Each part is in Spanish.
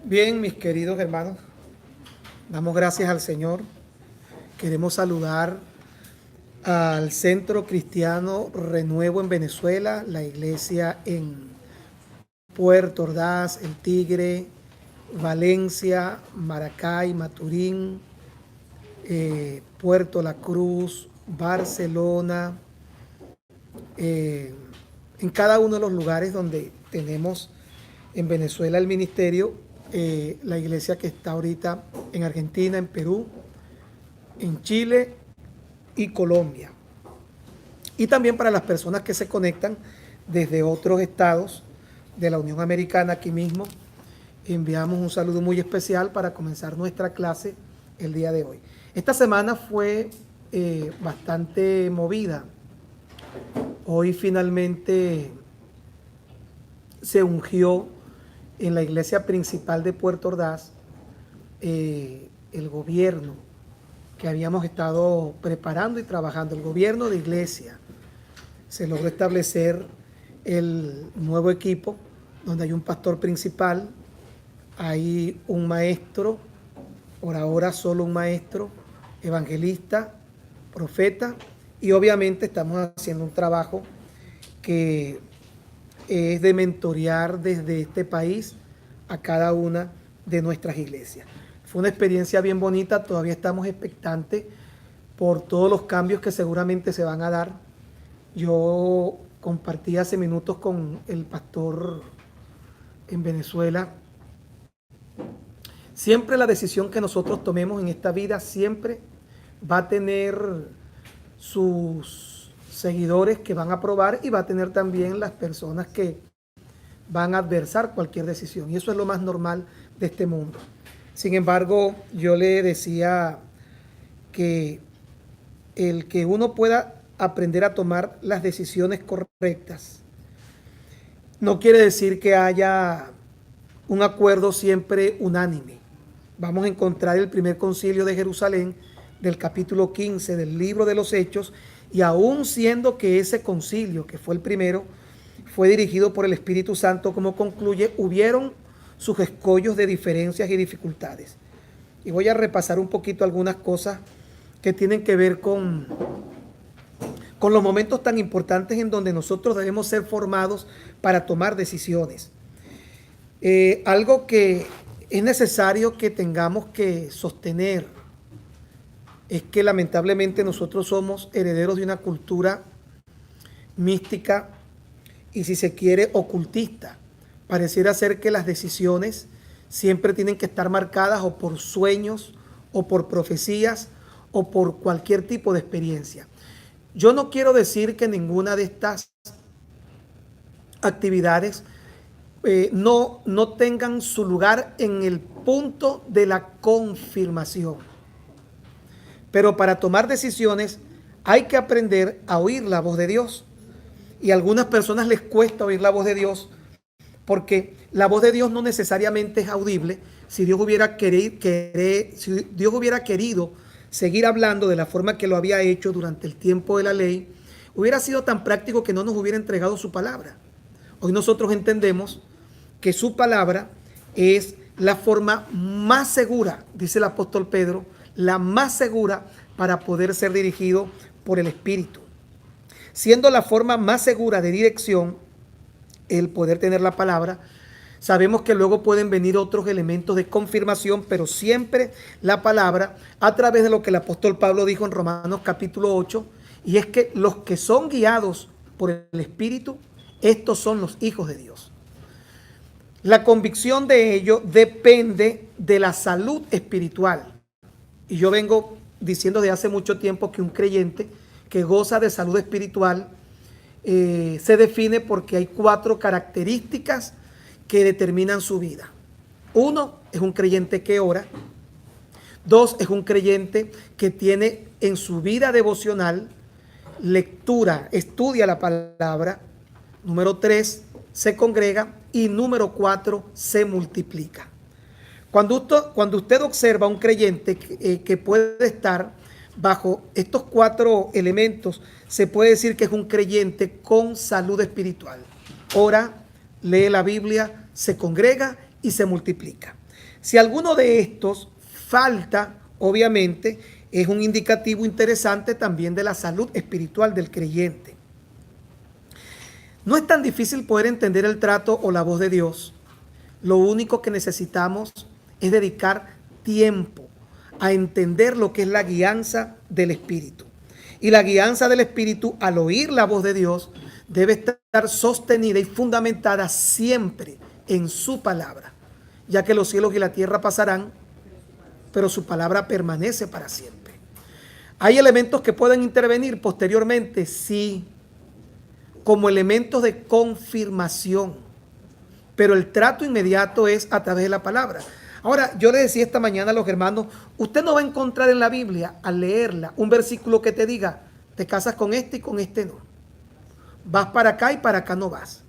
Bien, mis queridos hermanos, damos gracias al Señor. Queremos saludar al Centro Cristiano Renuevo en Venezuela, la iglesia en Puerto Ordaz, El Tigre, Valencia, Maracay, Maturín, Puerto La Cruz, Barcelona, en cada uno de los lugares donde tenemos en Venezuela el ministerio, la iglesia que está ahorita en Argentina, en Perú, en Chile y Colombia. Y también para las personas que se conectan desde otros estados de la Unión Americana aquí mismo, enviamos un saludo muy especial para comenzar nuestra clase el día de hoy. Esta semana fue bastante movida. Hoy finalmente se ungió en la iglesia principal de Puerto Ordaz el gobierno que habíamos estado preparando y trabajando, el gobierno de iglesia. Se logró establecer el nuevo equipo donde hay un pastor principal, hay un maestro, por ahora solo un maestro, evangelista, profeta, y obviamente estamos haciendo un trabajo que es de mentorear desde este país a cada una de nuestras iglesias. Fue una experiencia bien bonita, todavía estamos expectantes por todos los cambios que seguramente se van a dar. Yo compartí hace minutos con el pastor en Venezuela. Siempre la decisión que nosotros tomemos en esta vida siempre va a tener sus seguidores que van a aprobar y va a tener también las personas que van a adversar cualquier decisión. Y eso es lo más normal de este mundo. Sin embargo, yo le decía que el que uno pueda aprender a tomar las decisiones correctas no quiere decir que haya un acuerdo siempre unánime. Vamos a encontrar el primer concilio de Jerusalén del capítulo 15 del libro de los Hechos, y aún siendo que ese concilio, que fue el primero, fue dirigido por el Espíritu Santo, como concluye, hubieron sus escollos de diferencias y dificultades. Y voy a repasar un poquito algunas cosas que tienen que ver con los momentos tan importantes en donde nosotros debemos ser formados para tomar decisiones. Algo que es necesario que tengamos que sostener es que lamentablemente nosotros somos herederos de una cultura mística y, si se quiere, ocultista. Pareciera ser que las decisiones siempre tienen que estar marcadas o por sueños o por profecías o por cualquier tipo de experiencia. Yo no quiero decir que ninguna de estas actividades no tengan su lugar en el punto de la confirmación. Pero para tomar decisiones hay que aprender a oír la voz de Dios. Y a algunas personas les cuesta oír la voz de Dios porque la voz de Dios no necesariamente es audible. Si Dios hubiera querido seguir hablando de la forma que lo había hecho durante el tiempo de la ley, hubiera sido tan práctico que no nos hubiera entregado su palabra. Hoy nosotros entendemos que su palabra es la forma más segura, dice el apóstol Pedro, la más segura para poder ser dirigido por el Espíritu. Siendo la forma más segura de dirección el poder tener la palabra, sabemos que luego pueden venir otros elementos de confirmación, pero siempre la palabra, a través de lo que el apóstol Pablo dijo en Romanos capítulo 8, y es que los que son guiados por el Espíritu, estos son los hijos de Dios. La convicción de ello depende de la salud espiritual. Y yo vengo diciendo desde hace mucho tiempo que un creyente que goza de salud espiritual se define porque hay 4 características que determinan su vida. 1, es un creyente que ora. 2, es un creyente que tiene en su vida devocional lectura, estudia la palabra. Número 3, se congrega. Y número 4, se multiplica. Cuando usted observa a un creyente que puede estar bajo estos 4 elementos, se puede decir que es un creyente con salud espiritual. Ora, lee la Biblia, se congrega y se multiplica. Si alguno de estos falta, obviamente, es un indicativo interesante también de la salud espiritual del creyente. No es tan difícil poder entender el trato o la voz de Dios. Lo único que necesitamos es dedicar tiempo a entender lo que es la guianza del Espíritu. Y la guianza del Espíritu, al oír la voz de Dios, debe estar sostenida y fundamentada siempre en su palabra, ya que los cielos y la tierra pasarán, pero su palabra permanece para siempre. ¿Hay elementos que pueden intervenir posteriormente? Sí, como elementos de confirmación, pero el trato inmediato es a través de la palabra. Ahora, yo le decía esta mañana a los hermanos, usted no va a encontrar en la Biblia, al leerla, un versículo que te diga, te casas con este y con este no. Vas para acá y para acá no vas.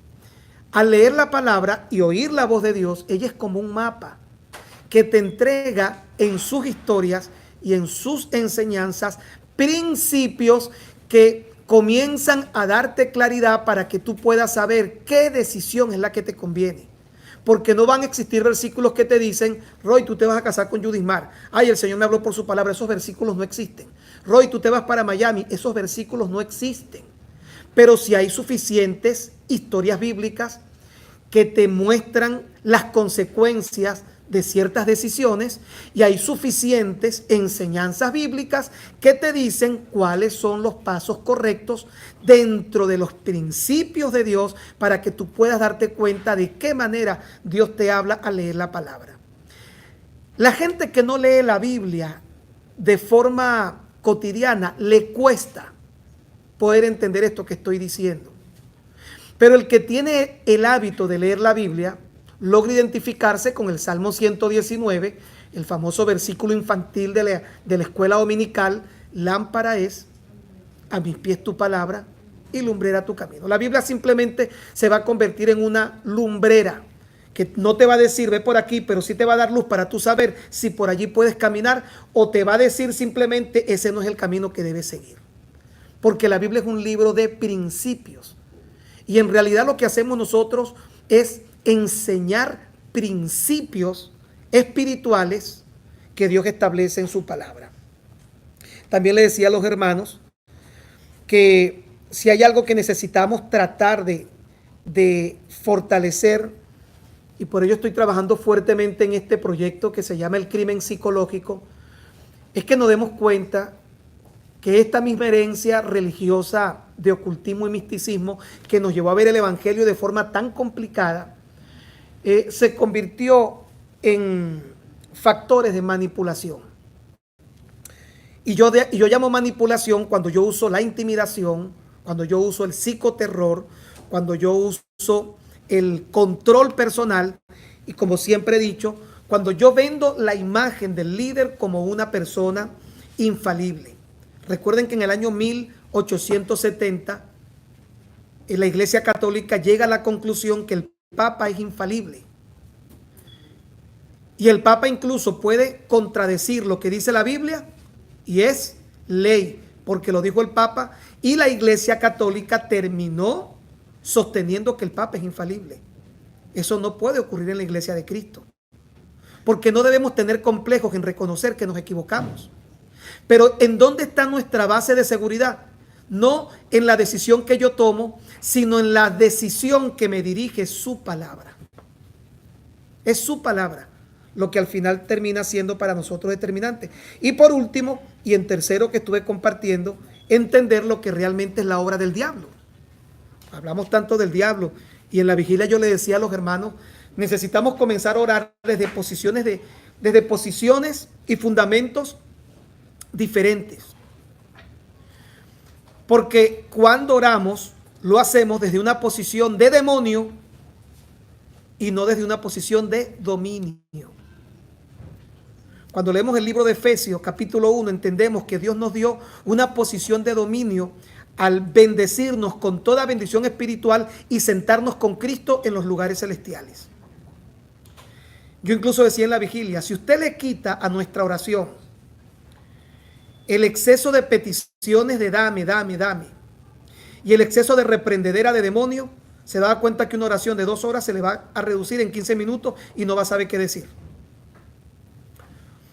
Al leer la palabra y oír la voz de Dios, ella es como un mapa que te entrega en sus historias y en sus enseñanzas principios que comienzan a darte claridad para que tú puedas saber qué decisión es la que te conviene. Porque no van a existir versículos que te dicen, Roy, tú te vas a casar con Judismar. Ay, el Señor me habló por su palabra. Esos versículos no existen. Roy, tú te vas para Miami. Esos versículos no existen. Pero sí hay suficientes historias bíblicas que te muestran las consecuencias de ciertas decisiones y hay suficientes enseñanzas bíblicas que te dicen cuáles son los pasos correctos dentro de los principios de Dios para que tú puedas darte cuenta de qué manera Dios te habla al leer la palabra. La gente que no lee la Biblia de forma cotidiana le cuesta poder entender esto que estoy diciendo. Pero el que tiene el hábito de leer la Biblia logra identificarse con el Salmo 119, el famoso versículo infantil de la escuela dominical, lámpara es a mis pies tu palabra y lumbrera tu camino. La Biblia simplemente se va a convertir en una lumbrera que no te va a decir ve por aquí, pero sí te va a dar luz para tú saber si por allí puedes caminar, o te va a decir simplemente ese no es el camino que debes seguir. Porque la Biblia es un libro de principios. Y en realidad lo que hacemos nosotros es enseñar principios espirituales que Dios establece en su palabra. También le decía a los hermanos que si hay algo que necesitamos tratar de fortalecer, y por ello estoy trabajando fuertemente en este proyecto que se llama el crimen psicológico, es que nos demos cuenta que esta misma herencia religiosa de ocultismo y misticismo que nos llevó a ver el evangelio de forma tan complicada, se convirtió en factores de manipulación. Y yo llamo manipulación cuando yo uso la intimidación, cuando yo uso el psicoterror, cuando yo uso el control personal y, como siempre he dicho, cuando yo vendo la imagen del líder como una persona infalible. Recuerden que en el año 1870 la Iglesia Católica llega a la conclusión que el Papa es infalible. Y el Papa incluso puede contradecir lo que dice la Biblia y es ley, porque lo dijo el Papa, y la Iglesia Católica terminó sosteniendo que el Papa es infalible. Eso no puede ocurrir en la Iglesia de Cristo, porque no debemos tener complejos en reconocer que nos equivocamos. Pero ¿en dónde está nuestra base de seguridad? No en la decisión que yo tomo, sino en la decisión que me dirige su palabra. Es su palabra lo que al final termina siendo para nosotros determinante. Y por último, y en tercero que estuve compartiendo, entender lo que realmente es la obra del diablo. Hablamos tanto del diablo y en la vigilia yo le decía a los hermanos, necesitamos comenzar a orar desde posiciones y fundamentos diferentes. Porque cuando oramos, lo hacemos desde una posición de demonio y no desde una posición de dominio. Cuando leemos el libro de Efesios, capítulo 1, entendemos que Dios nos dio una posición de dominio al bendecirnos con toda bendición espiritual y sentarnos con Cristo en los lugares celestiales. Yo incluso decía en la vigilia, si usted le quita a nuestra oración el exceso de peticiones de dame, dame, dame, y el exceso de reprendedera de demonio, se da cuenta que una oración de 2 horas se le va a reducir en 15 minutos y no va a saber qué decir.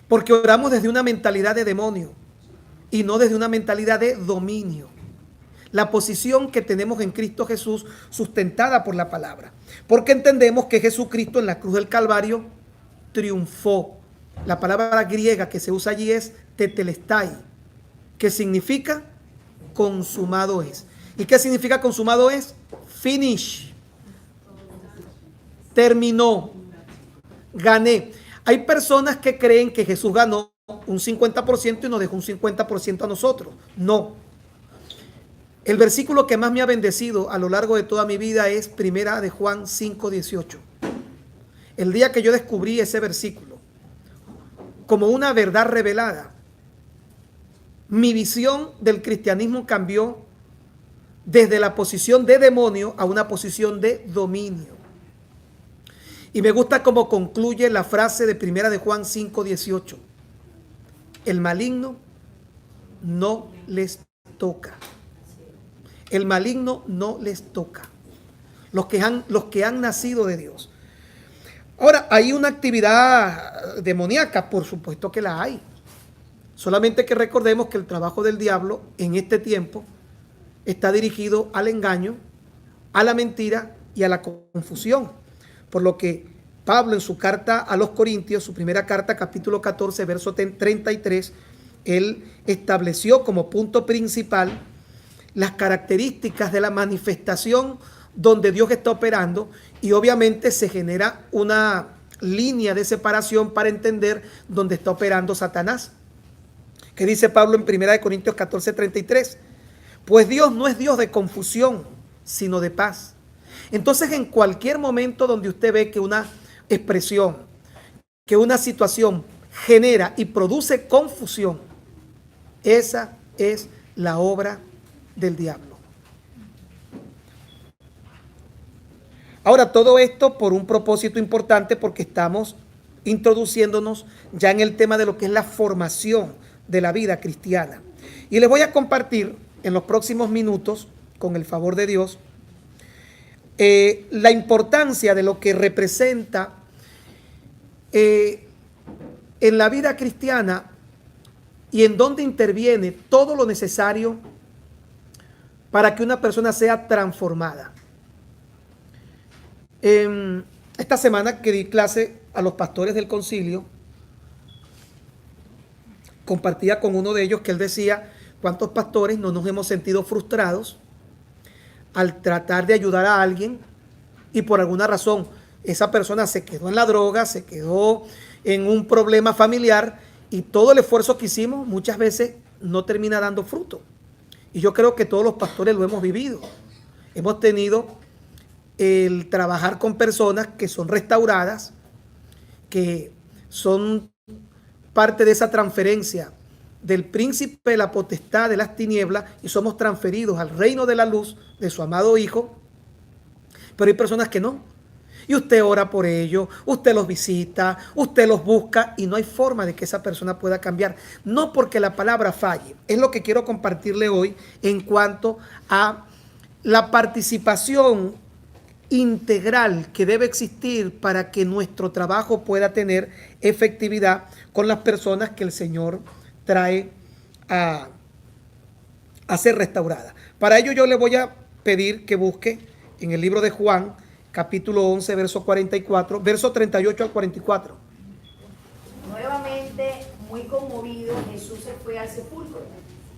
Porque oramos desde una mentalidad de demonio y no desde una mentalidad de dominio. La posición que tenemos en Cristo Jesús sustentada por la palabra. Porque entendemos que Jesucristo en la cruz del Calvario triunfó. La palabra griega que se usa allí es tetelestai, que significa consumado es. ¿Y qué significa consumado es? Finish. Terminó. Gané. Hay personas que creen que Jesús ganó un 50% y nos dejó un 50% a nosotros. No. El versículo que más me ha bendecido a lo largo de toda mi vida es Primera de Juan 5:18. El día que yo descubrí ese versículo como una verdad revelada, mi visión del cristianismo cambió desde la posición de demonio a una posición de dominio. Y me gusta cómo concluye la frase de Primera de Juan 5:18. El maligno no les toca. El maligno no les toca. Los que han nacido de Dios. Ahora, ¿hay una actividad demoníaca? Por supuesto que la hay. Solamente que recordemos que el trabajo del diablo en este tiempo está dirigido al engaño, a la mentira y a la confusión. Por lo que Pablo en su carta a los Corintios, su primera carta, capítulo 14, verso 33, él estableció como punto principal las características de la manifestación donde Dios está operando, y obviamente se genera una línea de separación para entender dónde está operando Satanás. ¿Qué dice Pablo en 1 Corintios 14:33? Pues Dios no es Dios de confusión, sino de paz. Entonces, en cualquier momento donde usted ve que una expresión, que una situación genera y produce confusión, esa es la obra del diablo. Ahora, todo esto por un propósito importante, porque estamos introduciéndonos ya en el tema de lo que es la formación de la vida cristiana. Y les voy a compartir en los próximos minutos, con el favor de Dios, la importancia de lo que representa en la vida cristiana y en dónde interviene todo lo necesario para que una persona sea transformada. Esta semana que di clase a los pastores del concilio, compartía con uno de ellos que él decía: ¿cuántos pastores no nos hemos sentido frustrados al tratar de ayudar a alguien y por alguna razón esa persona se quedó en la droga, se quedó en un problema familiar, y todo el esfuerzo que hicimos muchas veces no termina dando fruto? Y yo creo que todos los pastores lo hemos vivido. Hemos tenido el trabajar con personas que son restauradas, que son parte de esa transferencia del príncipe de la potestad de las tinieblas, y somos transferidos al reino de la luz de su amado Hijo. Pero hay personas que no. Y usted ora por ellos, usted los visita, usted los busca, y no hay forma de que esa persona pueda cambiar. No porque la palabra falle. Es lo que quiero compartirle hoy en cuanto a la participación integral que debe existir para que nuestro trabajo pueda tener efectividad con las personas que el Señor trae a ser restauradas. Para ello yo le voy a pedir que busque en el libro de Juan, capítulo 11, verso 44, verso 38 al 44. Nuevamente, muy conmovido, Jesús se fue al sepulcro.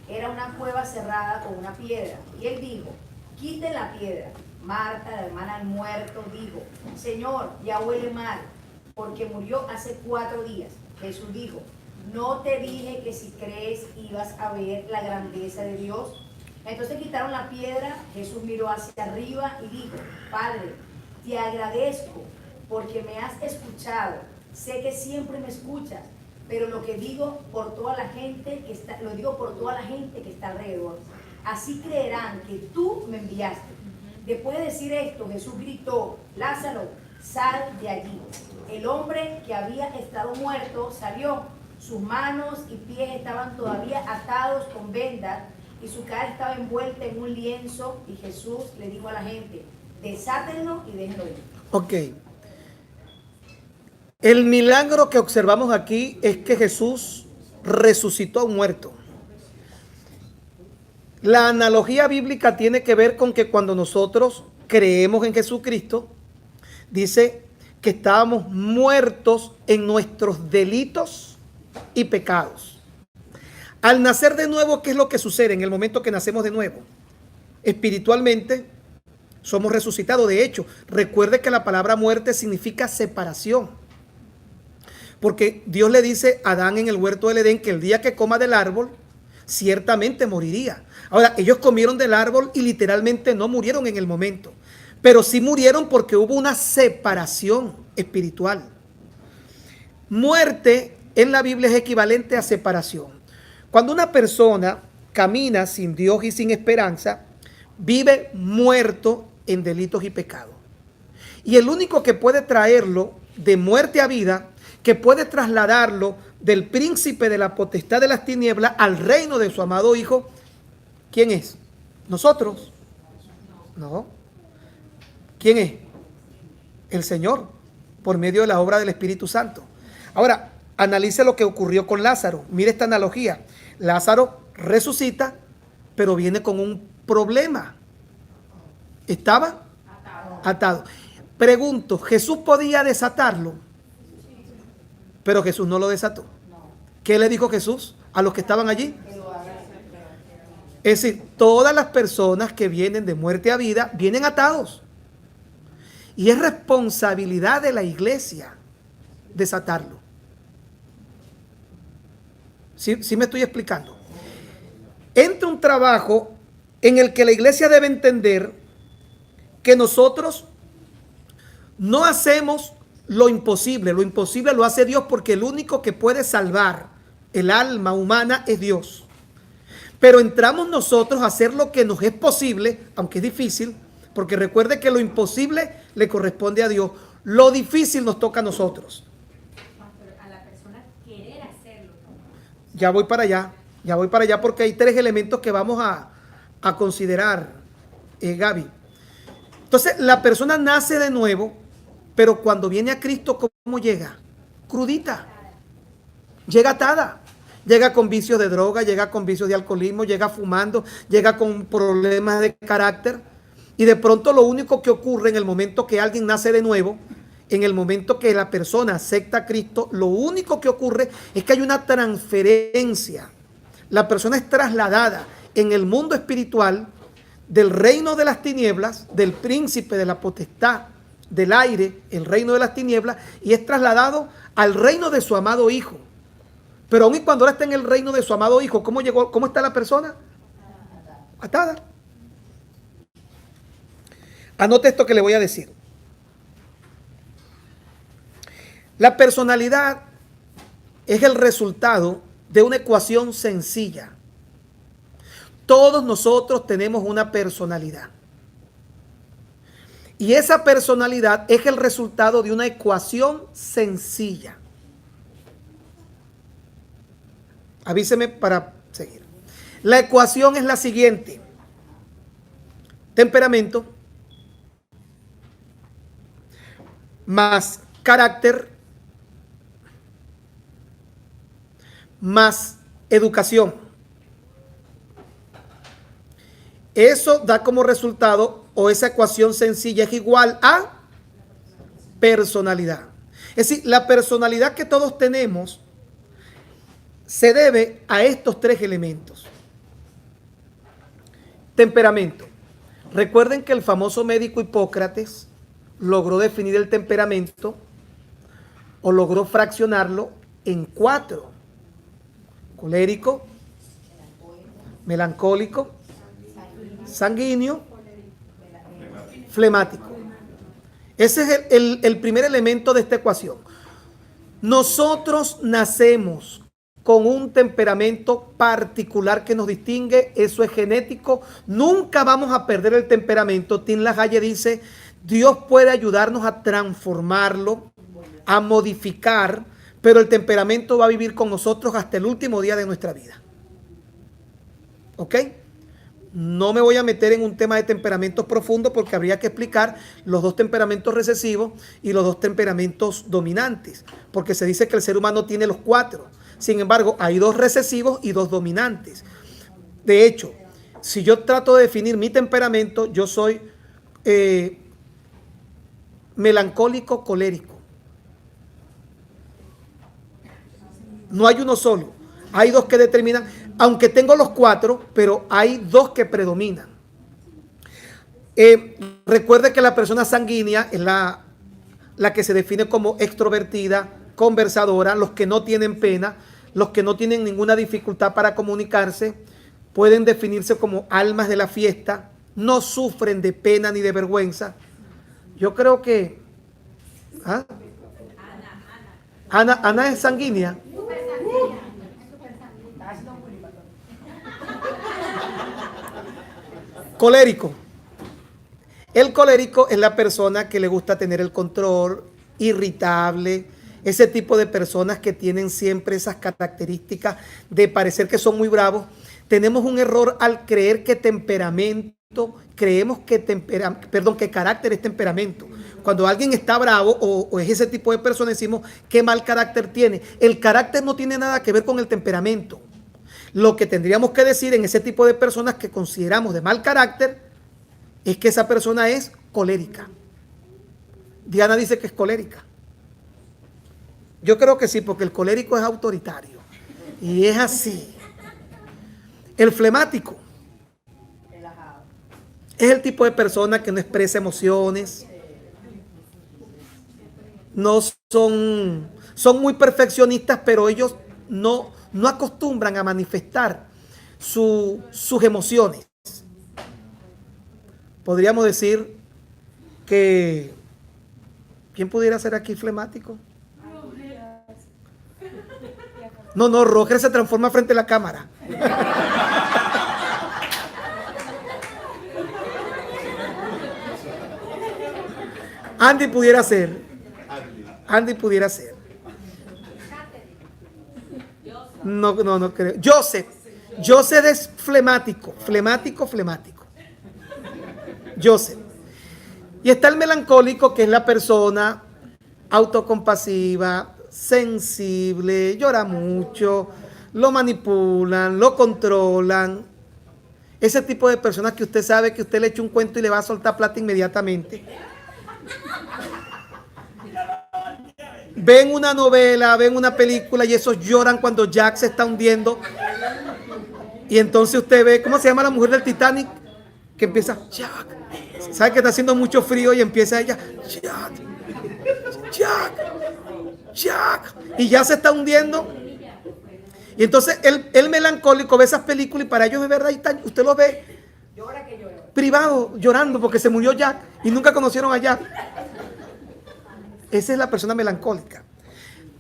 Era una cueva cerrada con una piedra. Y él dijo: quiten la piedra. Marta, la hermana del muerto, dijo: Señor, ya huele mal, porque murió hace 4 días. Jesús dijo: ¿no te dije que si crees ibas a ver la grandeza de Dios? Entonces quitaron la piedra. Jesús miró hacia arriba y dijo: Padre, te agradezco porque me has escuchado. Sé que siempre me escuchas, pero lo que digo por toda la gente que está, lo digo por toda la gente que está alrededor. Así creerán que tú me enviaste. Después de decir esto, Jesús gritó: Lázaro, sal de allí. El hombre que había estado muerto salió. Sus manos y pies estaban todavía atados con vendas y su cara estaba envuelta en un lienzo. Y Jesús le dijo a la gente: desátenlo y déjenlo ir. Ok. El milagro que observamos aquí es que Jesús resucitó a un muerto. La analogía bíblica tiene que ver con que cuando nosotros creemos en Jesucristo, dice que estábamos muertos en nuestros delitos y pecados. Al nacer de nuevo, ¿qué es lo que sucede en el momento que nacemos de nuevo? Espiritualmente somos resucitados. De hecho, recuerde que la palabra muerte significa separación. Porque Dios le dice a Adán en el huerto del Edén que el día que coma del árbol, ciertamente moriría. Ahora, ellos comieron del árbol y literalmente no murieron en el momento. Pero sí murieron porque hubo una separación espiritual. Muerte en la Biblia es equivalente a separación. Cuando una persona camina sin Dios y sin esperanza, vive muerto en delitos y pecados. Y el único que puede traerlo de muerte a vida, que puede trasladarlo del príncipe de la potestad de las tinieblas al reino de su amado Hijo, ¿quién es? ¿Nosotros? No. ¿Quién es? El Señor, por medio de la obra del Espíritu Santo. Ahora, analice lo que ocurrió con Lázaro. Mire esta analogía. Lázaro resucita, pero viene con un problema. Estaba atado. Pregunto, ¿Jesús podía desatarlo? Pero Jesús no lo desató. ¿Qué le dijo Jesús a los que estaban allí? Es decir, todas las personas que vienen de muerte a vida vienen atados. Y es responsabilidad de la iglesia desatarlo. ¿Sí me estoy explicando? Entra un trabajo en el que la iglesia debe entender que nosotros no hacemos lo imposible lo hace Dios, porque el único que puede salvar el alma humana es Dios. Pero entramos nosotros a hacer lo que nos es posible, aunque es difícil, porque recuerde que lo imposible le corresponde a Dios, lo difícil nos toca a nosotros. A la persona querer hacerlo. Ya voy para allá porque hay 3 elementos que vamos a considerar, Gaby. Entonces, la persona nace de nuevo, pero cuando viene a Cristo, ¿cómo llega? Crudita. Llega atada. Llega con vicios de droga, llega con vicios de alcoholismo, llega fumando, llega con problemas de carácter. Y de pronto lo único que ocurre en el momento que alguien nace de nuevo, en el momento que la persona acepta a Cristo, lo único que ocurre es que hay una transferencia. La persona es trasladada en el mundo espiritual del reino de las tinieblas, del príncipe de la potestad del aire, el reino de las tinieblas, y es trasladado al reino de su amado Hijo. Pero aún y cuando ahora está en el reino de su amado Hijo, ¿cómo llegó? ¿Cómo está la persona? Atada. Anote esto que le voy a decir. La personalidad es el resultado de una ecuación sencilla. Todos nosotros tenemos una personalidad. Y esa personalidad es el resultado de una ecuación sencilla. Avíseme para seguir. La ecuación es la siguiente. Temperamento más carácter más educación. Eso da como resultado, o esa ecuación sencilla es igual a personalidad. Es decir, la personalidad que todos tenemos se debe a estos 3 elementos. Temperamento. Recuerden que el famoso médico Hipócrates logró definir el temperamento, o logró fraccionarlo en 4. Colérico, melancólico, sanguíneo, flemático. Ese es el primer elemento de esta ecuación. Nosotros nacemos con un temperamento particular que nos distingue, eso es genético, nunca vamos a perder el temperamento. Tim LaHaye dice, Dios puede ayudarnos a transformarlo, a modificar, pero el temperamento va a vivir con nosotros hasta el último día de nuestra vida. ¿Ok? No me voy a meter en un tema de temperamentos profundos porque habría que explicar los dos temperamentos recesivos y los dos temperamentos dominantes, porque se dice que el ser humano tiene los cuatro. Sin embargo, hay dos recesivos y dos dominantes. De hecho, si yo trato de definir mi temperamento, yo soy melancólico colérico. No hay uno solo. Hay dos que determinan, aunque tengo los cuatro, pero hay dos que predominan. Recuerde que la persona sanguínea es la que se define como extrovertida, conversadora, los que no tienen pena, los que no tienen ninguna dificultad para comunicarse, pueden definirse como almas de la fiesta, no sufren de pena ni de vergüenza. Yo creo que ¿ah? Ana es sanguínea. Colérico. El colérico es la persona que le gusta tener el control, irritable, ese tipo de personas que tienen siempre esas características de parecer que son muy bravos. Tenemos un error al creer que creemos que carácter es temperamento. Cuando alguien está bravo o es ese tipo de persona, decimos qué mal carácter tiene. El carácter no tiene nada que ver con el temperamento. Lo que tendríamos que decir en ese tipo de personas que consideramos de mal carácter es que esa persona es colérica. Diana dice que es colérica. Yo creo que sí, porque el colérico es autoritario. Y es así. El flemático es el tipo de persona que no expresa emociones. No son muy perfeccionistas, pero ellos no acostumbran a manifestar sus emociones. Podríamos decir que ¿quién pudiera ser aquí flemático? No, Roger se transforma frente a la cámara. Andy pudiera ser. No creo. Joseph es flemático. Joseph. Y está el melancólico, que es la persona autocompasiva, sensible, llora mucho, lo manipulan, lo controlan. Ese tipo de personas que usted sabe que usted le echa un cuento y le va a soltar plata inmediatamente. Ven una novela, ven una película y esos lloran cuando Jack se está hundiendo. Y entonces usted ve, ¿cómo se llama la mujer del Titanic? Que empieza, Jack. Sabe que está haciendo mucho frío y empieza ella, Jack. Y ya se está hundiendo. Y entonces el melancólico ve esas películas y para ellos de verdad usted lo ve privado llorando porque se murió Jack y nunca conocieron a Jack. Esa es la persona melancólica.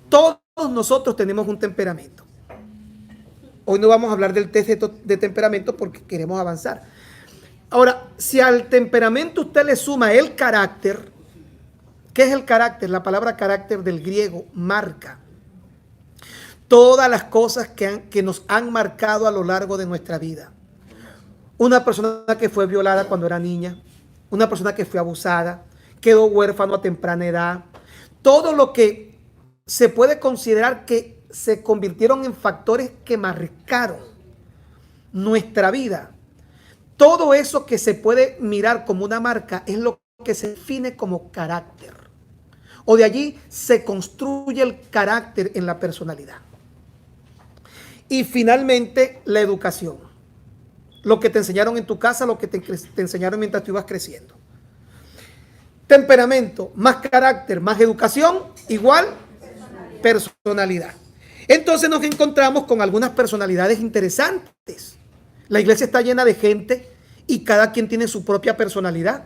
Todos nosotros tenemos un temperamento. Hoy no vamos a hablar del test de temperamento porque queremos avanzar. Ahora, si al temperamento usted le suma el carácter, ¿qué es el carácter? La palabra carácter del griego, marca. Todas las cosas que nos han marcado a lo largo de nuestra vida. Una persona que fue violada cuando era niña, una persona que fue abusada, quedó huérfano a temprana edad. Todo lo que se puede considerar que se convirtieron en factores que marcaron nuestra vida. Todo eso que se puede mirar como una marca es lo que se define como carácter. O de allí se construye el carácter en la personalidad. Y finalmente, la educación. Lo que te enseñaron en tu casa, lo que te enseñaron mientras tú ibas creciendo. Temperamento, más carácter, más educación, igual personalidad. Entonces nos encontramos con algunas personalidades interesantes. La iglesia está llena de gente y cada quien tiene su propia personalidad.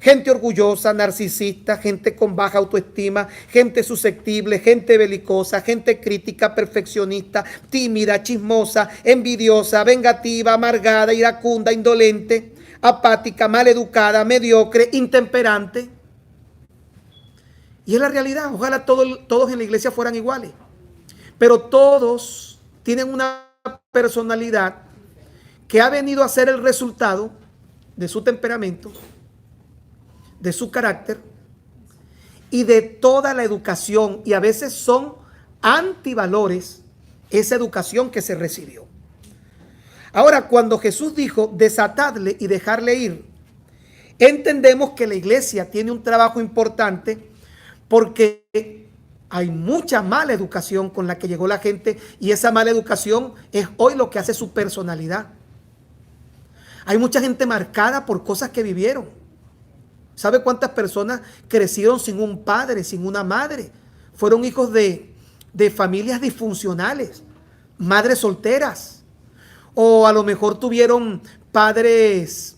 Gente orgullosa, narcisista, gente con baja autoestima, gente susceptible, gente belicosa, gente crítica, perfeccionista, tímida, chismosa, envidiosa, vengativa, amargada, iracunda, indolente, apática, maleducada, mediocre, intemperante. Y es la realidad. Ojalá todos en la iglesia fueran iguales. Pero todos tienen una personalidad que ha venido a ser el resultado de su temperamento, de su carácter y de toda la educación, y a veces son antivalores esa educación que se recibió. Ahora, cuando Jesús dijo desatadle y dejarle ir, entendemos que la iglesia tiene un trabajo importante porque hay mucha mala educación con la que llegó la gente, y esa mala educación es hoy lo que hace su personalidad. Hay mucha gente marcada por cosas que vivieron. ¿Sabe cuántas personas crecieron sin un padre, sin una madre? Fueron hijos de familias disfuncionales, madres solteras, o a lo mejor tuvieron padres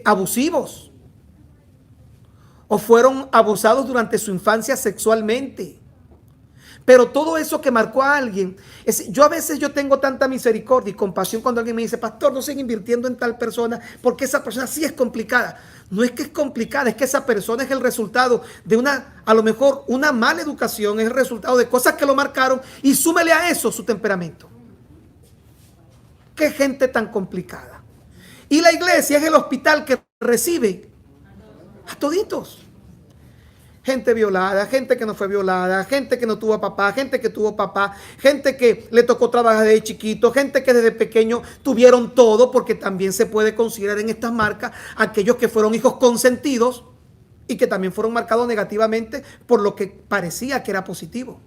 abusivos, o fueron abusados durante su infancia sexualmente. Pero todo eso que marcó a alguien, yo a veces tengo tanta misericordia y compasión cuando alguien me dice, pastor, no siga invirtiendo en tal persona porque esa persona sí es complicada. No es que es complicada, es que esa persona es el resultado de a lo mejor una mala educación, es el resultado de cosas que lo marcaron, y súmele a eso su temperamento. Qué gente tan complicada. Y la iglesia es el hospital que recibe a toditos. Gente violada, gente que no fue violada, gente que no tuvo papá, gente que tuvo papá, gente que le tocó trabajar desde chiquito, gente que desde pequeño tuvieron todo, porque también se puede considerar en estas marcas aquellos que fueron hijos consentidos y que también fueron marcados negativamente por lo que parecía que era positivo.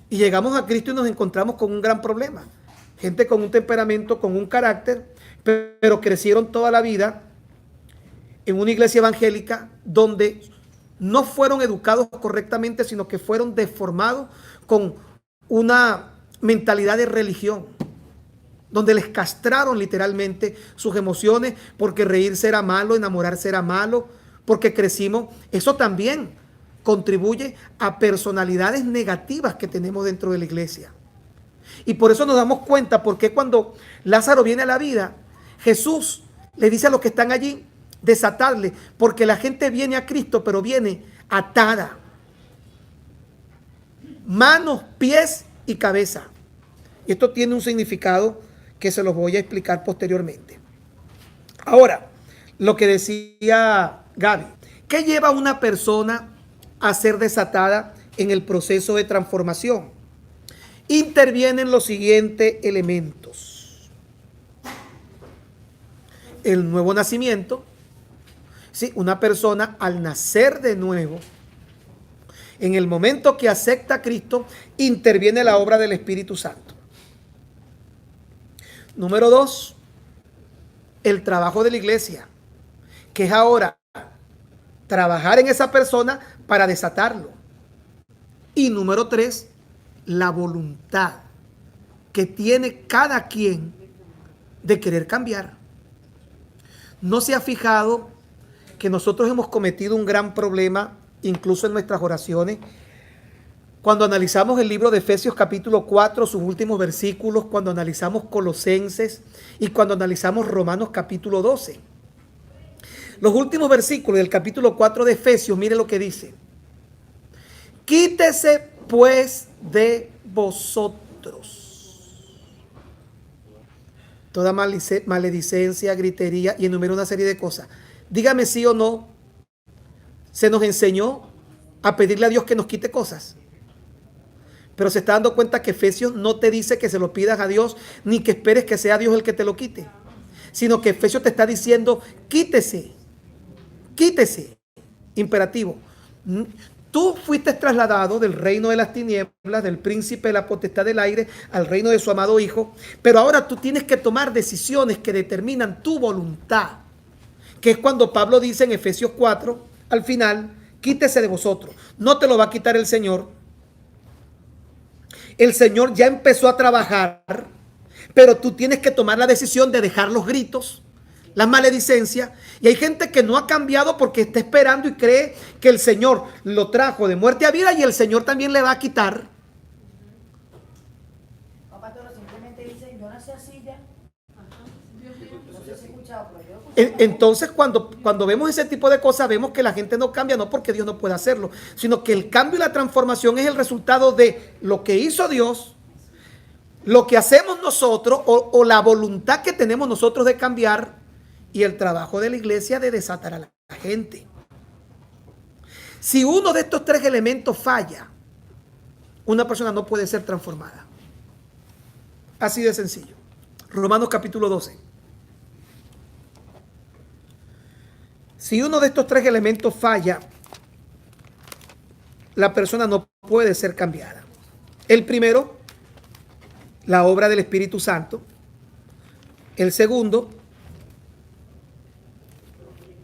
Y llegamos a Cristo y nos encontramos con un gran problema. Gente con un temperamento, con un carácter, pero crecieron toda la vida en una iglesia evangélica donde no fueron educados correctamente, sino que fueron deformados con una mentalidad de religión, donde les castraron literalmente sus emociones, porque reírse era malo, enamorarse era malo, porque crecimos. Eso también contribuye a personalidades negativas que tenemos dentro de la iglesia. Y por eso nos damos cuenta porque cuando Lázaro viene a la vida, Jesús le dice a los que están allí, desatadle, porque la gente viene a Cristo, pero viene atada. Manos, pies y cabeza. Y esto tiene un significado que se los voy a explicar posteriormente. Ahora, lo que decía Gaby, ¿qué lleva a una persona a ser desatada en el proceso de transformación? Intervienen los siguientes elementos: el nuevo nacimiento. Sí, una persona al nacer de nuevo, en el momento que acepta a Cristo, interviene la obra del Espíritu Santo. Número 2, el trabajo de la iglesia, que es ahora trabajar en esa persona para desatarlo. Y número 3, la voluntad que tiene cada quien de querer cambiar. ¿No se ha fijado que nosotros hemos cometido un gran problema, incluso en nuestras oraciones? Cuando analizamos el libro de Efesios capítulo 4, sus últimos versículos, cuando analizamos Colosenses y cuando analizamos Romanos capítulo 12. Los últimos versículos del capítulo 4 de Efesios, mire lo que dice. Quítese pues de vosotros toda maledicencia, gritería, y enumera una serie de cosas. Dígame sí o no, se nos enseñó a pedirle a Dios que nos quite cosas. Pero se está dando cuenta que Efesios no te dice que se lo pidas a Dios, ni que esperes que sea Dios el que te lo quite, sino que Efesios te está diciendo, quítese, quítese, imperativo. Tú fuiste trasladado del reino de las tinieblas, del príncipe de la potestad del aire, al reino de su amado Hijo, pero ahora tú tienes que tomar decisiones que determinan tu voluntad, que es cuando Pablo dice en Efesios 4, al final, quítese de vosotros. No te lo va a quitar el Señor. El Señor ya empezó a trabajar, pero tú tienes que tomar la decisión de dejar los gritos, las maledicencias. Y hay gente que no ha cambiado porque está esperando y cree que el Señor lo trajo de muerte a vida y el Señor también le va a quitar. Papá, pero simplemente dicen, yo nací así ya. No sé si he escuchado, pero yo Entonces, cuando vemos ese tipo de cosas, vemos que la gente no cambia, no porque Dios no pueda hacerlo, sino que el cambio y la transformación es el resultado de lo que hizo Dios, lo que hacemos nosotros o la voluntad que tenemos nosotros de cambiar y el trabajo de la iglesia de desatar a la gente. Si uno de estos tres elementos falla, una persona no puede ser transformada. Así de sencillo. Romanos capítulo 12. Si uno de estos tres elementos falla, la persona no puede ser cambiada. El primero, la obra del Espíritu Santo. El segundo,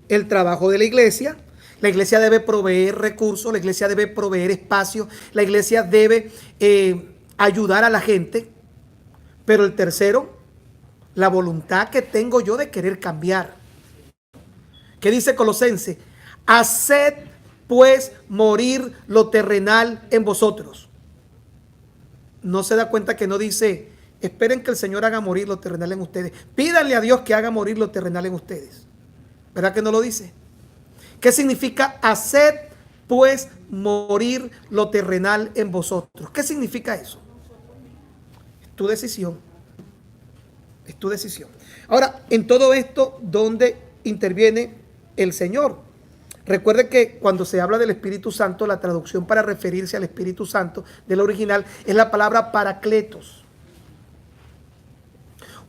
el trabajo de la iglesia. La iglesia debe proveer recursos, la iglesia debe proveer espacio, la iglesia debe ayudar a la gente. Pero el tercero, la voluntad que tengo yo de querer cambiar. ¿Qué dice Colosenses? Haced pues morir lo terrenal en vosotros. No se da cuenta que no dice, esperen que el Señor haga morir lo terrenal en ustedes. Pídanle a Dios que haga morir lo terrenal en ustedes. ¿Verdad que no lo dice? ¿Qué significa haced pues morir lo terrenal en vosotros? ¿Qué significa eso? Es tu decisión. Es tu decisión. Ahora, en todo esto, ¿dónde interviene el Señor? Recuerde que cuando se habla del Espíritu Santo, la traducción para referirse al Espíritu Santo del original es la palabra paracletos.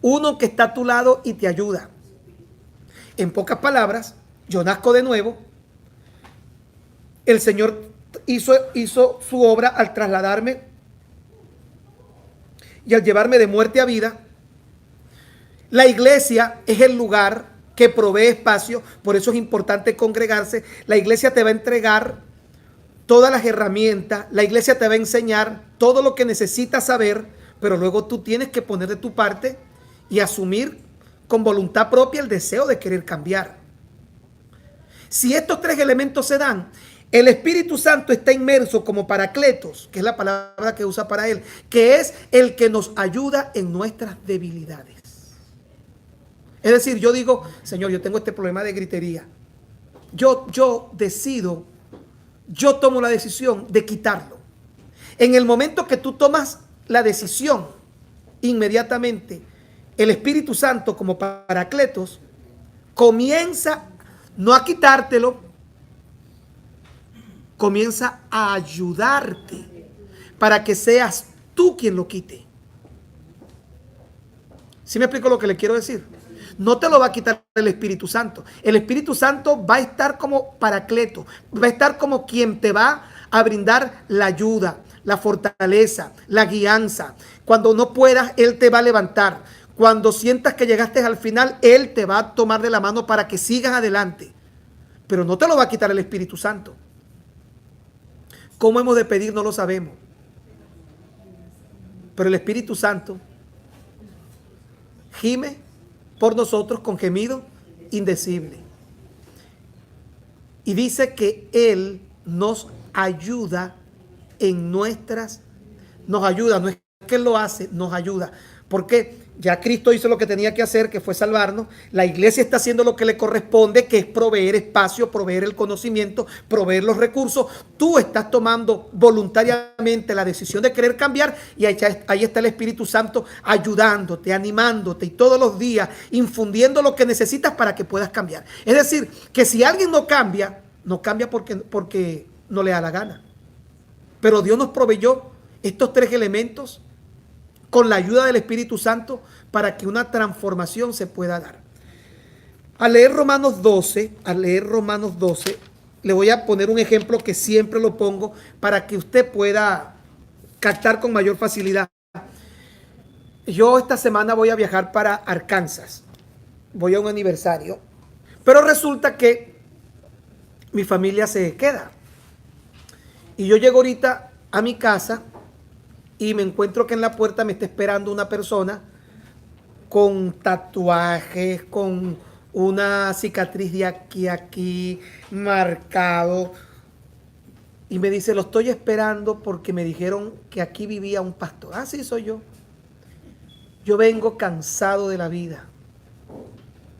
Uno que está a tu lado y te ayuda. En pocas palabras, yo nazco de nuevo. El Señor hizo su obra al trasladarme y al llevarme de muerte a vida. La iglesia es el lugar que provee espacio, por eso es importante congregarse. La iglesia te va a entregar todas las herramientas, la iglesia te va a enseñar todo lo que necesitas saber, pero luego tú tienes que poner de tu parte y asumir con voluntad propia el deseo de querer cambiar. Si estos tres elementos se dan, el Espíritu Santo está inmerso como paracletos, que es la palabra que usa para él, que es el que nos ayuda en nuestras debilidades. Es decir, yo digo, Señor, yo tengo este problema de gritería. Yo decido, yo tomo la decisión de quitarlo. En el momento que tú tomas la decisión, inmediatamente el Espíritu Santo como paracletos comienza no a quitártelo, comienza a ayudarte para que seas tú quien lo quite. ¿Sí me explico lo que le quiero decir? No te lo va a quitar el Espíritu Santo. El Espíritu Santo va a estar como paracleto, va a estar como quien te va a brindar la ayuda, la fortaleza, la guianza. Cuando no puedas, Él te va a levantar. Cuando sientas que llegaste al final, Él te va a tomar de la mano para que sigas adelante. Pero no te lo va a quitar el Espíritu Santo. ¿Cómo hemos de pedir? No lo sabemos. Pero el Espíritu Santo gime por nosotros con gemido indecible. Y dice que Él nos ayuda en nuestras, nos ayuda, no es que Él lo hace, nos ayuda. Porque ya Cristo hizo lo que tenía que hacer, que fue salvarnos. La iglesia está haciendo lo que le corresponde, que es proveer espacio, proveer el conocimiento, proveer los recursos. Tú estás tomando voluntariamente la decisión de querer cambiar y ahí está el Espíritu Santo ayudándote, animándote y todos los días infundiendo lo que necesitas para que puedas cambiar. Es decir, que si alguien no cambia porque no le da la gana. Pero Dios nos proveyó estos tres elementos con la ayuda del Espíritu Santo para que una transformación se pueda dar. Al leer Romanos 12, le voy a poner un ejemplo que siempre lo pongo para que usted pueda captar con mayor facilidad. Yo esta semana voy a viajar para Arkansas. Voy a un aniversario. Pero resulta que mi familia se queda. Y yo llego ahorita a mi casa y me encuentro que en la puerta me está esperando una persona con tatuajes, con una cicatriz de aquí a aquí, marcado. Y me dice, lo estoy esperando porque me dijeron que aquí vivía un pastor. Ah, sí, soy yo. Yo vengo cansado de la vida.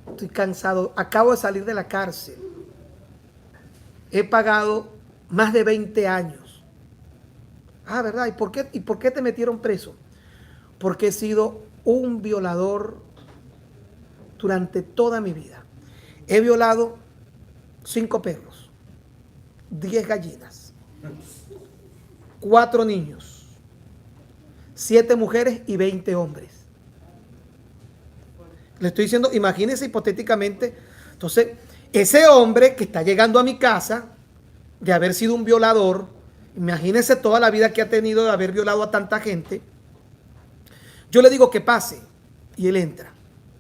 Estoy cansado. Acabo de salir de la cárcel. He pagado más de 20 años. Ah, ¿verdad? ¿Y por qué te metieron preso? porque he sido un violador durante toda mi vida. He violado 5 perros, 10 gallinas, 4 niños, 7 mujeres y 20 hombres. Le estoy diciendo, imagínense hipotéticamente. Entonces, ese hombre que está llegando a mi casa de haber sido un violador, imagínense toda la vida que ha tenido de haber violado a tanta gente. Yo le digo que pase y él entra.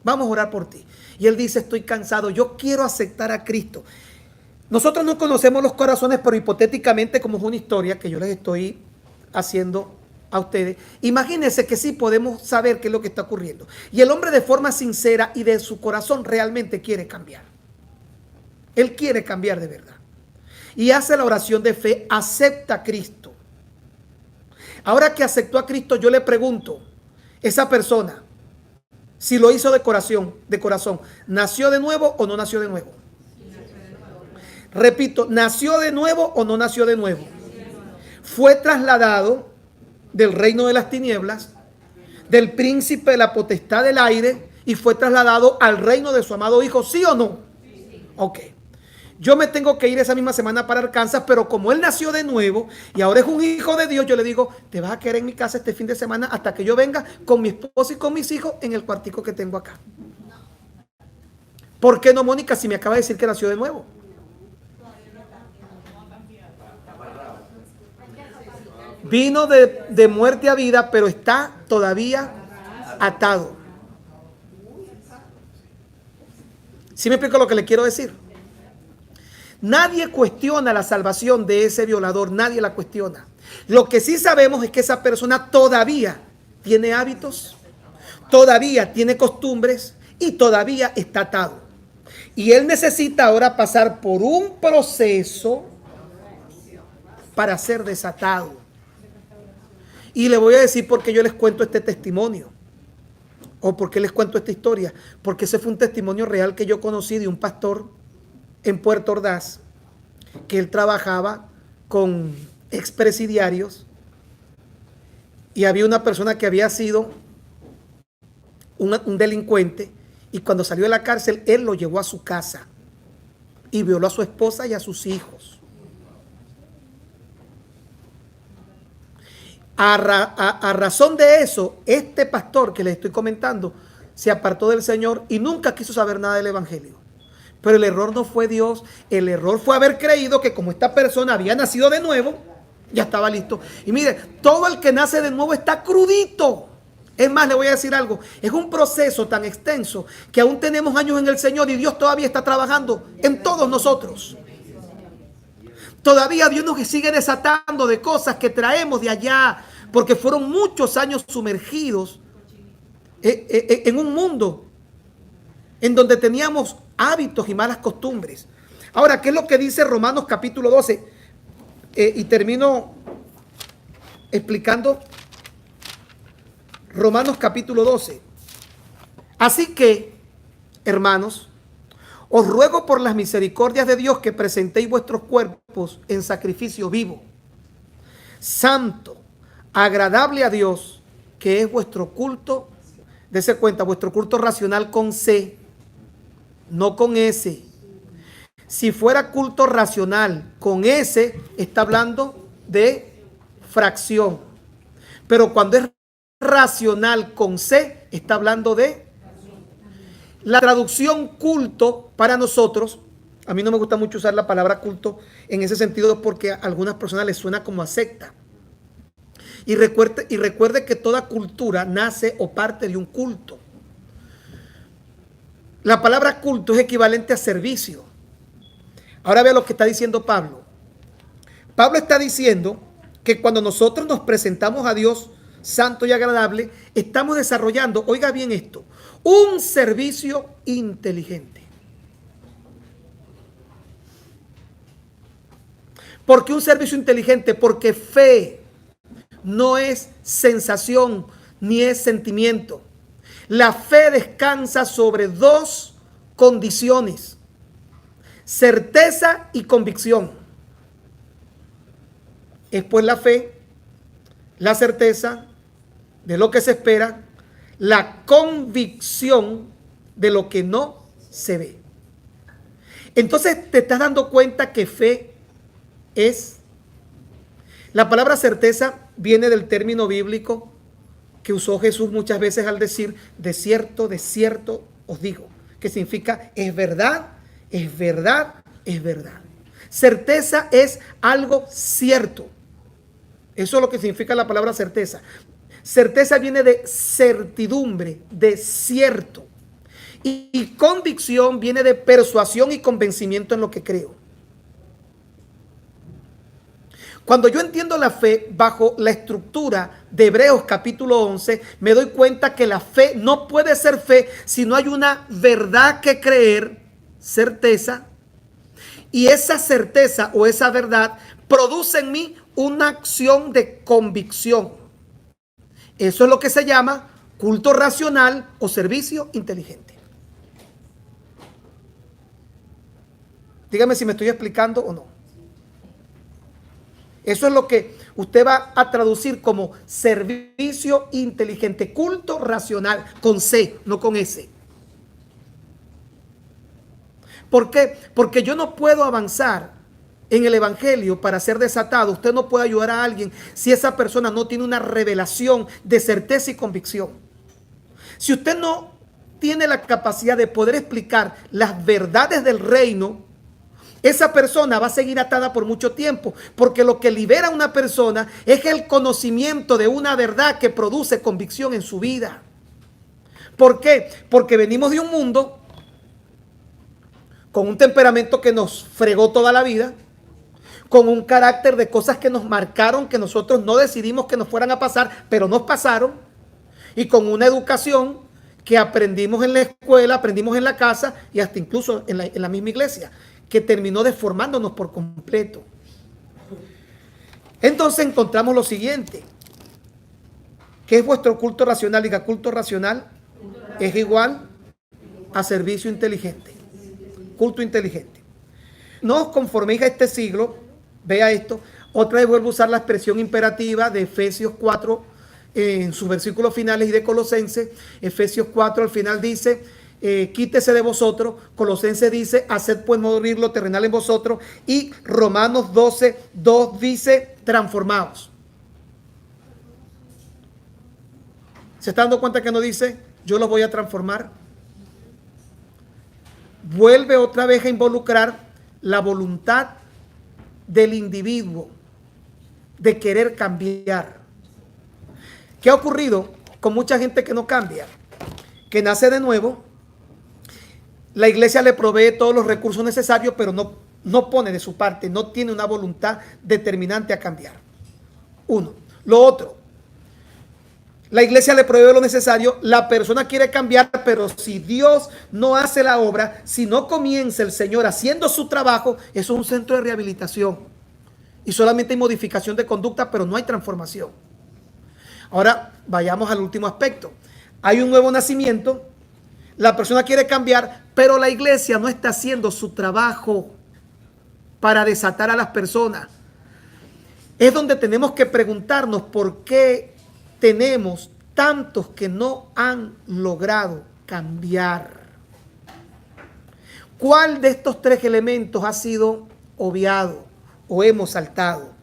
Vamos a orar por ti. Y él dice, estoy cansado, yo quiero aceptar a Cristo. Nosotros no conocemos los corazones, pero hipotéticamente, como es una historia que yo les estoy haciendo a ustedes, imagínense que sí podemos saber qué es lo que está ocurriendo. Y el hombre de forma sincera y de su corazón realmente quiere cambiar. Él quiere cambiar de verdad. Y hace la oración de fe, acepta a Cristo. Ahora que aceptó a Cristo, yo le pregunto, esa persona, si lo hizo de corazón, ¿nació de nuevo o no nació de nuevo? Repito, ¿nació de nuevo o no nació de nuevo? Fue trasladado del reino de las tinieblas, del príncipe de la potestad del aire, y fue trasladado al reino de su amado Hijo, ¿sí o no? Ok. Yo me tengo que ir esa misma semana para Arkansas, pero como él nació de nuevo y ahora es un hijo de Dios, yo le digo, te vas a quedar en mi casa este fin de semana hasta que yo venga con mi esposo y con mis hijos en el cuartico que tengo acá. ¿Por qué no, Mónica, si me acaba de decir que nació de nuevo? Vino de muerte a vida, pero está todavía atado. ¿Sí me explico lo que le quiero decir? Nadie cuestiona la salvación de ese violador, nadie la cuestiona. Lo que sí sabemos es que esa persona todavía tiene hábitos, todavía tiene costumbres y todavía está atado. Y él necesita ahora pasar por un proceso para ser desatado. Y le voy a decir por qué yo les cuento este testimonio. O por qué les cuento esta historia. Porque ese fue un testimonio real que yo conocí de un pastor en Puerto Ordaz, que él trabajaba con expresidiarios. Y había una persona que había sido un delincuente. Y cuando salió de la cárcel, él lo llevó a su casa. Y violó a su esposa y a sus hijos. A razón de eso, este pastor que les estoy comentando se apartó del Señor y nunca quiso saber nada del Evangelio. Pero el error no fue Dios, el error fue haber creído que como esta persona había nacido de nuevo, ya estaba listo. Y mire, todo el que nace de nuevo está crudito. Es más, le voy a decir algo, es un proceso tan extenso que aún tenemos años en el Señor y Dios todavía está trabajando en todos nosotros. Todavía Dios nos sigue desatando de cosas que traemos de allá, porque fueron muchos años sumergidos en un mundo en donde teníamos hábitos y malas costumbres. Ahora, ¿qué es lo que dice Romanos capítulo 12? Y termino explicando Romanos capítulo 12. Así que, hermanos, os ruego por las misericordias de Dios que presentéis vuestros cuerpos en sacrificio vivo, santo, agradable a Dios, que es vuestro culto. Dese cuenta, vuestro culto racional con C, no con S. Si fuera culto racional con S, está hablando de fracción. Pero cuando es racional con C, está hablando de... La traducción culto para nosotros, a mí no me gusta mucho usar la palabra culto en ese sentido porque a algunas personas les suena como a secta. Y recuerde que toda cultura nace o parte de un culto. La palabra culto es equivalente a servicio. Ahora vea lo que está diciendo Pablo. Pablo está diciendo que cuando nosotros nos presentamos a Dios santo y agradable, estamos desarrollando, oiga bien esto, un servicio inteligente. ¿Por qué un servicio inteligente? Porque fe no es sensación ni es sentimiento. La fe descansa sobre dos condiciones: certeza y convicción. Es pues la fe, la certeza de lo que se espera, la convicción de lo que no se ve. Entonces te estás dando cuenta que fe es... La palabra certeza viene del término bíblico que usó Jesús muchas veces al decir, de cierto os digo, que significa es verdad, es verdad, es verdad. Certeza es algo cierto. Eso es lo que significa la palabra certeza. Certeza viene de certidumbre, de cierto. Y convicción viene de persuasión y convencimiento en lo que creo. Cuando yo entiendo la fe bajo la estructura de Hebreos capítulo 11, me doy cuenta que la fe no puede ser fe si no hay una verdad que creer, certeza, y esa certeza o esa verdad produce en mí una acción de convicción. Eso es lo que se llama culto racional o servicio inteligente. Dígame si me estoy explicando o no. Eso es lo que usted va a traducir como servicio inteligente, culto racional, con C, no con S. ¿Por qué? Porque yo no puedo avanzar en el evangelio para ser desatado. Usted no puede ayudar a alguien si esa persona no tiene una revelación de certeza y convicción. Si usted no tiene la capacidad de poder explicar las verdades del reino, esa persona va a seguir atada por mucho tiempo, porque lo que libera a una persona es el conocimiento de una verdad que produce convicción en su vida. ¿Por qué? Porque venimos de un mundo con un temperamento que nos fregó toda la vida, con un carácter de cosas que nos marcaron, que nosotros no decidimos que nos fueran a pasar, pero nos pasaron, y con una educación que aprendimos en la escuela, aprendimos en la casa y hasta incluso en la misma iglesia, que terminó deformándonos por completo. Entonces encontramos lo siguiente. ¿Qué es vuestro culto racional? Diga, culto racional es igual a servicio inteligente. Culto inteligente. No os conforméis a este siglo. Vea esto. Otra vez vuelvo a usar la expresión imperativa de Efesios 4 en sus versículos finales y de Colosenses. Efesios 4 al final dice... quítese de vosotros. Colosenses dice, haced pues morir lo terrenal en vosotros. Y Romanos 12, 2 dice, transformaos. ¿Se está dando cuenta que no dice, yo los voy a transformar? Vuelve otra vez a involucrar la voluntad del individuo de querer cambiar. ¿Qué ha ocurrido con mucha gente que no cambia? Que nace de nuevo. La iglesia le provee todos los recursos necesarios, pero no pone de su parte, no tiene una voluntad determinante a cambiar. Uno. Lo otro, la iglesia le provee lo necesario, la persona quiere cambiar, pero si Dios no hace la obra, si no comienza el Señor haciendo su trabajo, eso es un centro de rehabilitación. Y solamente hay modificación de conducta, pero no hay transformación. Ahora, vayamos al último aspecto. Hay un nuevo nacimiento. La persona quiere cambiar, pero la iglesia no está haciendo su trabajo para desatar a las personas. Es donde tenemos que preguntarnos por qué tenemos tantos que no han logrado cambiar. ¿Cuál de estos tres elementos ha sido obviado o hemos saltado?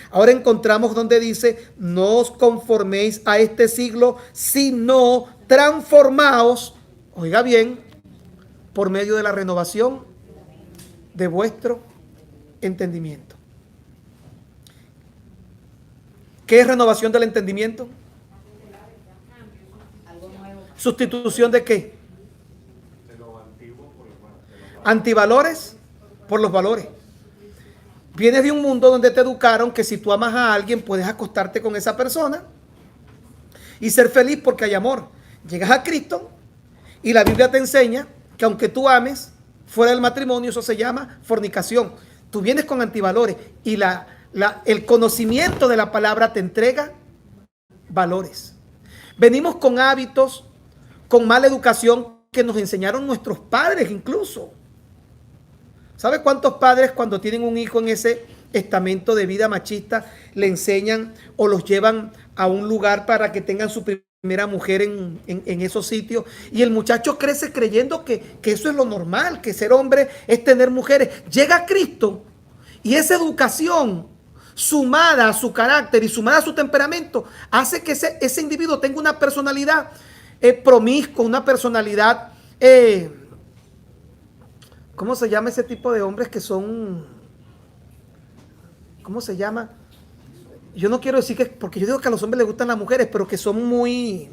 Ahora encontramos donde dice, no os conforméis a este siglo, sino transformaos. Oiga bien, por medio de la renovación de vuestro entendimiento. ¿Qué es renovación del entendimiento? ¿Sustitución de qué? De lo antiguo por lo nuevo. Antivalores por los valores. Vienes de un mundo donde te educaron que si tú amas a alguien puedes acostarte con esa persona y ser feliz porque hay amor. Llegas a Cristo y la Biblia te enseña que aunque tú ames fuera del matrimonio, eso se llama fornicación. Tú vienes con antivalores y el conocimiento de la palabra te entrega valores. Venimos con hábitos, con mala educación que nos enseñaron nuestros padres incluso. ¿Sabe cuántos padres cuando tienen un hijo en estamento de vida machista, le enseñan o los llevan a un lugar para que tengan su primera mujer en esos sitios. Y el muchacho crece creyendo que eso es lo normal, que ser hombre es tener mujeres. Llega a Cristo y esa educación, sumada a su carácter y sumada a su temperamento, hace que ese individuo tenga una personalidad promiscua, una personalidad, ¿cómo se llama ese tipo de hombres que son, ¿cómo se llama? Yo no quiero decir que, porque yo digo que a los hombres les gustan las mujeres, pero que son muy...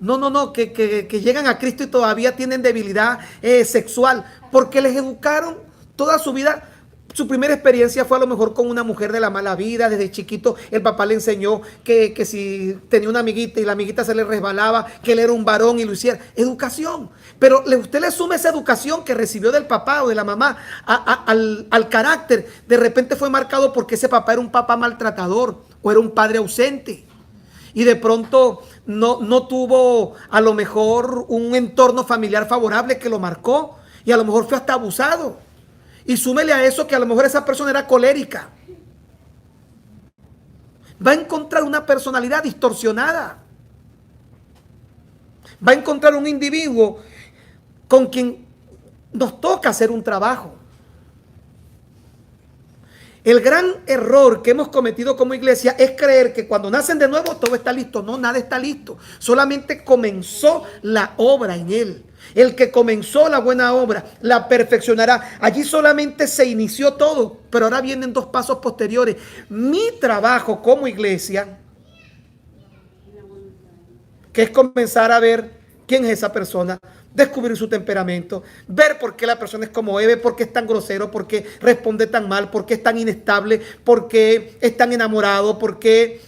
No, que llegan a Cristo y todavía tienen debilidad sexual, porque les educaron toda su vida. Su primera experiencia fue a lo mejor con una mujer de la mala vida. Desde chiquito el papá le enseñó que si tenía una amiguita y la amiguita se le resbalaba, que él era un varón y lo hiciera. Educación. Pero usted le suma esa educación que recibió del papá o de la mamá al carácter. De repente fue marcado porque ese papá era un papá maltratador o era un padre ausente. Y de pronto no tuvo a lo mejor un entorno familiar favorable que lo marcó. Y a lo mejor fue hasta abusado. Y súmele a eso que a lo mejor esa persona era colérica. Va a encontrar una personalidad distorsionada. Va a encontrar un individuo con quien nos toca hacer un trabajo. El gran error que hemos cometido como iglesia es creer que cuando nacen de nuevo todo está listo. No, nada está listo. Solamente comenzó la obra en él. El que comenzó la buena obra la perfeccionará. Allí solamente se inició todo, pero ahora vienen dos pasos posteriores. Mi trabajo como iglesia, que es comenzar a ver quién es esa persona, descubrir su temperamento, ver por qué la persona es como Eve, por qué es tan grosero, por qué responde tan mal, por qué es tan inestable, por qué es tan enamorado, por qué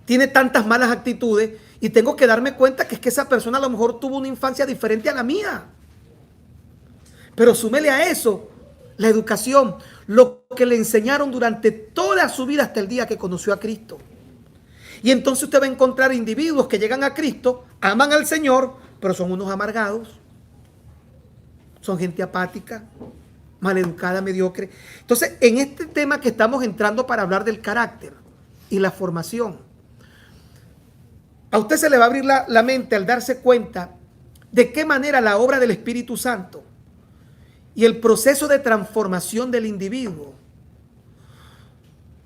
tiene tantas malas actitudes. Y tengo que darme cuenta que es que esa persona a lo mejor tuvo una infancia diferente a la mía. Pero súmele a eso la educación, lo que le enseñaron durante toda su vida hasta el día que conoció a Cristo. Y entonces usted va a encontrar individuos que llegan a Cristo, aman al Señor, pero son unos amargados. Son gente apática, maleducada, mediocre. Entonces, en este tema que estamos entrando para hablar del carácter y la formación, a usted se le va a abrir la mente al darse cuenta de qué manera la obra del Espíritu Santo y el proceso de transformación del individuo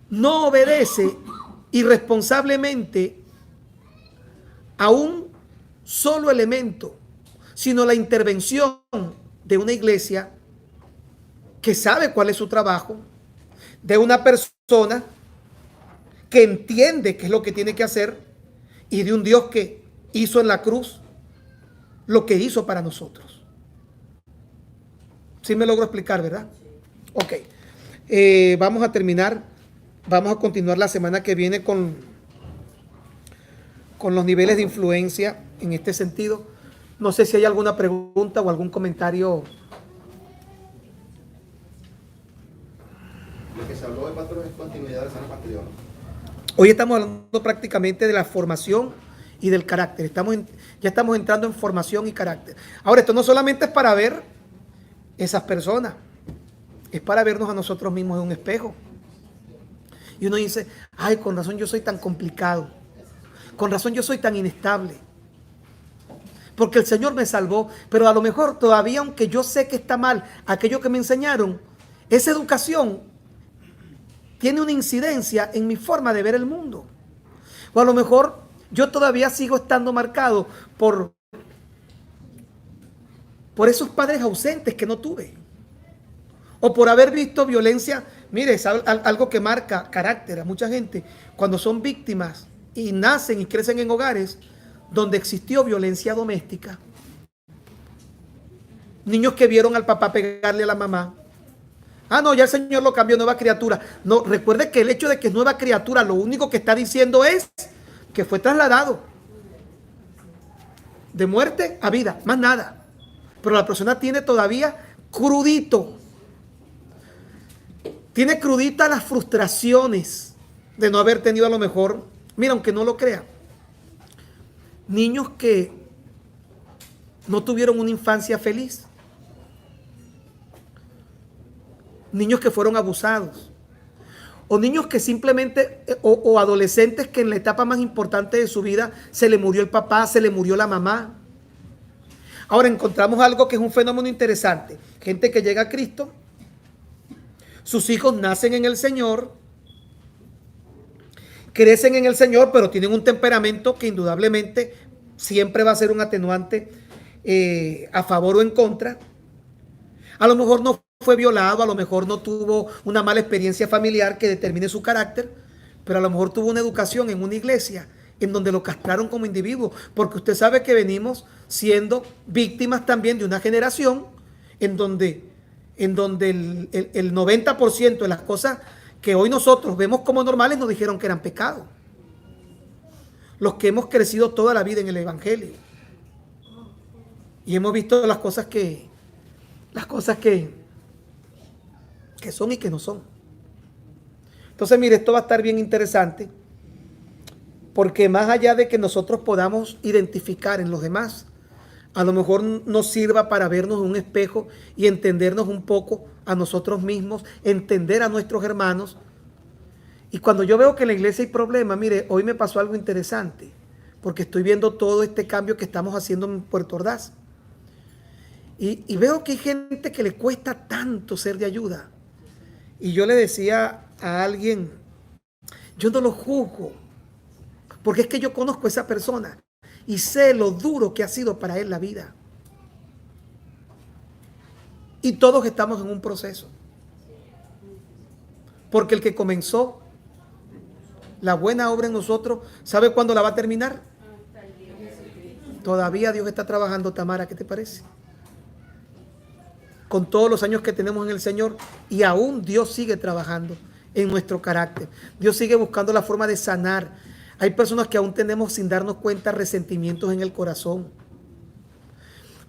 no obedece irresponsablemente a un solo elemento, sino la intervención de una iglesia que sabe cuál es su trabajo, de una persona que entiende qué es lo que tiene que hacer, y de un Dios que hizo en la cruz lo que hizo para nosotros. ¿Sí me logro explicar, verdad? Ok. Vamos a terminar. Vamos a continuar la semana que viene con los niveles de influencia en este sentido. No sé si hay alguna pregunta o algún comentario. Lo que se habló de pastor es continuidad de Sana Pastor. Hoy estamos hablando prácticamente de la formación y del carácter. Ya estamos entrando en formación y carácter. Ahora, esto no solamente es para ver esas personas, es para vernos a nosotros mismos en un espejo. Y uno dice, ay, con razón yo soy tan complicado, con razón yo soy tan inestable, porque el Señor me salvó, pero a lo mejor todavía, aunque yo sé que está mal aquello que me enseñaron, esa educación tiene una incidencia en mi forma de ver el mundo. O a lo mejor yo todavía sigo estando marcado por esos padres ausentes que no tuve. O por haber visto violencia. Mire, es algo que marca carácter a mucha gente. Cuando son víctimas y nacen y crecen en hogares donde existió violencia doméstica. Niños que vieron al papá pegarle a la mamá. Ah, no, ya el Señor lo cambió, nueva criatura. No, recuerde que el hecho de que es nueva criatura, lo único que está diciendo es que fue trasladado de muerte a vida, más nada. Pero la persona tiene todavía crudito. Tiene crudita las frustraciones de no haber tenido a lo mejor, mira, aunque no lo crea, niños que no tuvieron una infancia feliz. Niños que fueron abusados. O niños que simplemente, o adolescentes que en la etapa más importante de su vida se le murió el papá, se le murió la mamá. Ahora encontramos algo que es un fenómeno interesante. Gente que llega a Cristo, sus hijos nacen en el Señor, crecen en el Señor, pero tienen un temperamento que indudablemente siempre va a ser un atenuante a favor o en contra. A lo mejor no fue violado, a lo mejor no tuvo una mala experiencia familiar que determine su carácter, pero a lo mejor tuvo una educación en una iglesia en donde lo castraron como individuo, porque usted sabe que venimos siendo víctimas también de una generación en donde el 90% de las cosas que hoy nosotros vemos como normales nos dijeron que eran pecados. Los que hemos crecido toda la vida en el Evangelio y hemos visto las cosas que son y que no son. Entonces, mire, esto va a estar bien interesante, porque más allá de que nosotros podamos identificar en los demás, a lo mejor nos sirva para vernos en un espejo y entendernos un poco a nosotros mismos, entender a nuestros hermanos. Y cuando yo veo que en la iglesia hay problemas, mire, hoy me pasó algo interesante, porque estoy viendo todo este cambio que estamos haciendo en Puerto Ordaz. Y veo que hay gente que le cuesta tanto ser de ayuda. Y yo le decía a alguien, yo no lo juzgo, porque es que yo conozco a esa persona y sé lo duro que ha sido para él la vida. Y todos estamos en un proceso. Porque el que comenzó la buena obra en nosotros, ¿sabe cuándo la va a terminar? Todavía Dios está trabajando, Tamara, ¿qué te parece? Con todos los años que tenemos en el Señor, y aún Dios sigue trabajando en nuestro carácter. Dios sigue buscando la forma de sanar. Hay personas que aún tenemos, sin darnos cuenta, resentimientos en el corazón.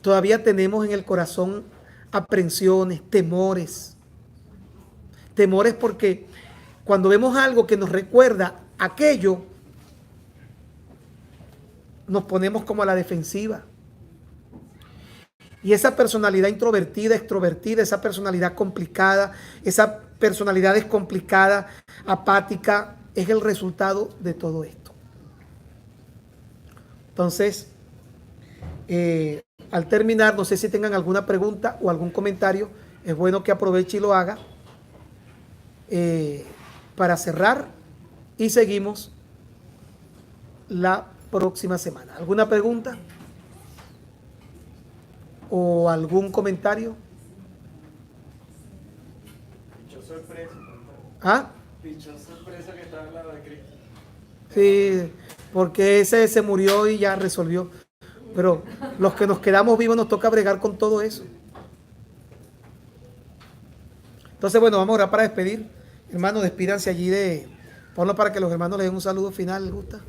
Todavía tenemos en el corazón aprensiones, temores. Temores porque cuando vemos algo que nos recuerda aquello, nos ponemos como a la defensiva. Y esa personalidad introvertida, extrovertida, esa personalidad complicada, esa personalidad descomplicada, apática, es el resultado de todo esto. Entonces, al terminar, no sé si tengan alguna pregunta o algún comentario, es bueno que aproveche y lo haga para cerrar y seguimos la próxima semana. ¿Alguna pregunta? ¿O algún comentario? Pichó sorpresa. ¿Ah? Pichó sorpresa que estaba al lado de Cristo. Sí, porque ese se murió y ya resolvió. Pero los que nos quedamos vivos nos toca bregar con todo eso. Entonces, bueno, vamos a orar para despedir. Hermanos, despídanse allí ponlo para que los hermanos le den un saludo final, ¿les gusta?